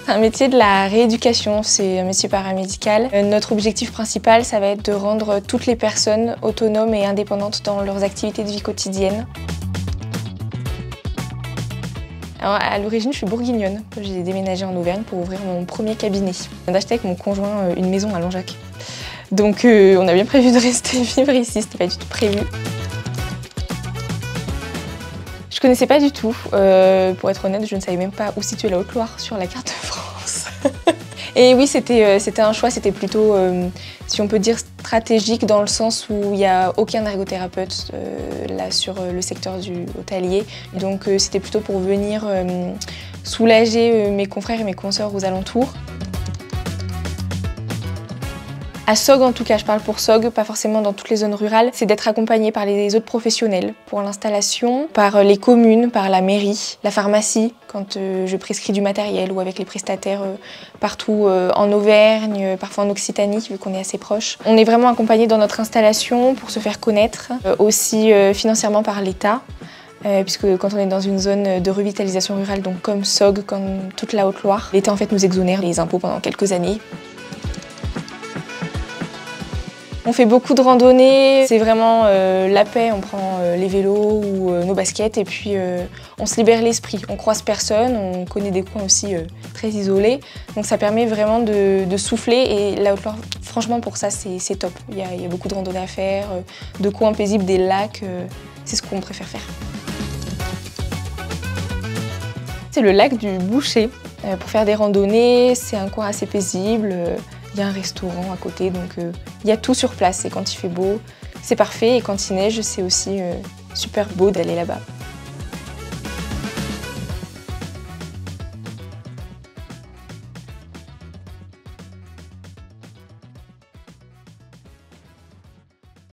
C'est un métier de la rééducation, c'est un métier paramédical. Notre objectif principal, ça va être de rendre toutes les personnes autonomes et indépendantes dans leurs activités de vie quotidienne. Alors, à l'origine, je suis bourguignonne. J'ai déménagé en Auvergne pour ouvrir mon premier cabinet. On a acheté avec mon conjoint une maison à Langeac. Donc on a bien prévu de rester vivre ici, c'était pas du tout prévu. Je connaissais pas du tout. Pour être honnête, je ne savais même pas où situer la Haute-Loire sur la carte de France. Et oui, c'était un choix, c'était plutôt, si on peut dire, stratégique dans le sens où il n'y a aucun ergothérapeute là sur le secteur du hôtelier. Donc c'était plutôt pour venir soulager mes confrères et mes consoeurs aux alentours. À Sogg, en tout cas, je parle pour Sogg, pas forcément dans toutes les zones rurales, c'est d'être accompagné par les autres professionnels pour l'installation, par les communes, par la mairie, la pharmacie, quand je prescris du matériel ou avec les prestataires partout en Auvergne, parfois en Occitanie, vu qu'on est assez proche. On est vraiment accompagné dans notre installation pour se faire connaître, aussi financièrement par l'État. Puisque quand on est dans une zone de revitalisation rurale, donc comme Sogg, comme toute la Haute-Loire, l'État en fait nous exonère les impôts pendant quelques années. On fait beaucoup de randonnées, c'est vraiment la paix, on prend les vélos ou nos baskets et puis on se libère l'esprit. On croise personne, on connaît des coins aussi très isolés, donc ça permet vraiment de souffler et la Haute-Loire, franchement pour ça c'est top. Il y a beaucoup de randonnées à faire, de coins paisibles, des lacs, c'est ce qu'on préfère faire. C'est le lac du Boucher. Pour faire des randonnées, c'est un coin assez paisible. Il y a un restaurant à côté, donc il y a tout sur place. Et quand il fait beau, c'est parfait. Et quand il neige, c'est aussi super beau d'aller là-bas.